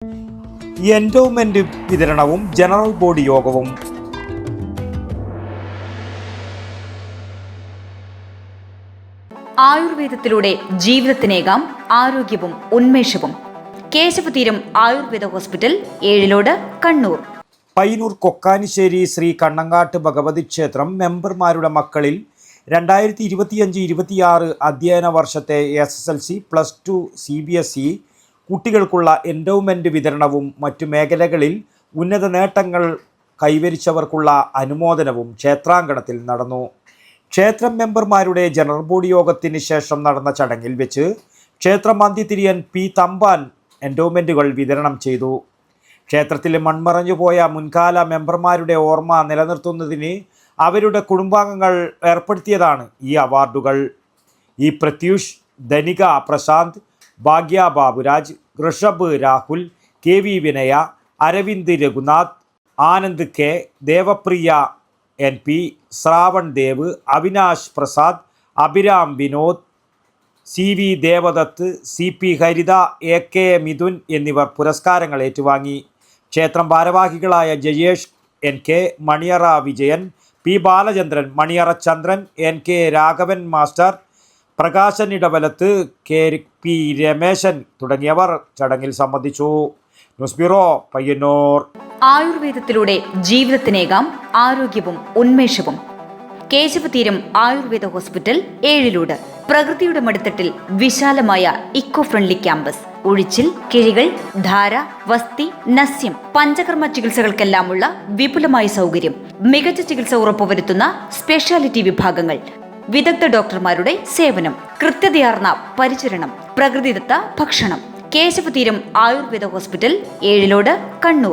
Endowment വിതരണവും general body യോഗവും. ആയുർവേദത്തിലൂടെ ജീവിതത്തിനേകാം ആരോഗ്യവും ഉന്മേഷവും. കേശവതീരം ആയുർവേദ ഹോസ്പിറ്റൽ, ഏഴിലോട്, കണ്ണൂർ. പയ്യന്നൂർ കൊക്കാനിശ്ശേരി ശ്രീ കണ്ണങ്ങാട്ട് ഭഗവതി ക്ഷേത്രം മെമ്പർമാരുടെ മക്കളിൽ 2025-26 അധ്യയന വർഷത്തെ SSLC, +2, CBSE കുട്ടികൾക്കുള്ള എൻഡോവ്മെന്റ് വിതരണവും മറ്റു മേഖലകളിൽ ഉന്നത നേട്ടങ്ങൾ കൈവരിച്ചവർക്കുള്ള അനുമോദനവും ക്ഷേത്രാങ്കണത്തിൽ നടന്നു. ക്ഷേത്രം മെമ്പർമാരുടെ ജനറൽ ബോഡി യോഗത്തിന് ശേഷം നടന്ന ചടങ്ങിൽ വെച്ച് ക്ഷേത്രമന്തിതിരിയൻ P. തമ്പാൻ എൻഡോവ്മെന്റുകൾ വിതരണം ചെയ്തു. ക്ഷേത്രത്തിൽ മൺമറഞ്ഞുപോയ മുൻകാല മെമ്പർമാരുടെ ഓർമ്മ നിലനിർത്തുന്നതിന് അവരുടെ കുടുംബാംഗങ്ങൾ ഏർപ്പെടുത്തിയതാണ് ഈ അവാർഡുകൾ. ഇ. പ്രത്യൂഷ്, ധനിക പ്രശാന്ത്, ഭാഗ്യ ബാബുരാജ്, ഋഷഭ് രാഹുൽ, KV വിനയ, Aravind Raghunath, Anand K, Devapriya NP, Shravan Dev, Avinash Prasad, Abhiram Vinod, CV Devadath, CP ഹരിത, AK മിഥുൻ എന്നിവർ പുരസ്കാരങ്ങൾ ഏറ്റുവാങ്ങി. ക്ഷേത്രം ഭാരവാഹികളായ ജയേഷ് NK, മണിയറ Vijayan, P. Balachandran, Maniyara Chandran, NK Raghavan master, Prakashan Edavalath, KP Rameshan തുടങ്ങിയവർ ചടങ്ങിൽ സംബന്ധിച്ചു. News bureau, Payyanur. ആയുർവേദത്തിലൂടെ ജീവിതത്തിനേകാം ആരോഗ്യവും ഉന്മേഷവും. കേശവതീരം ആയുർവേദ ഹോസ്പിറ്റൽ, ഏഴിലോട്. പ്രകൃതിയുടെ മടിത്തട്ടിൽ വിശാലമായ ഇക്കോ ഫ്രണ്ട്ലി ക്യാമ്പസ്. ഒഴിച്ചിൽ, കിഴികൾ, ധാര, വസ്തി, നസ്യം, പഞ്ചകർമ്മ ചികിത്സകൾക്കെല്ലാമുള്ള വിപുലമായ സൗകര്യം. മികച്ച ചികിത്സ ഉറപ്പുവരുത്തുന്ന സ്പെഷ്യാലിറ്റി വിഭാഗങ്ങൾ. വിദഗ്ധ ഡോക്ടർമാരുടെ സേവനം. കൃത്യതയാർന്ന പരിചരണം. പ്രകൃതിദത്ത ഭക്ഷണം. കേശവതീരം ആയുർവേദ ഹോസ്പിറ്റൽ, ഏഴിലോട്, കണ്ണൂർ.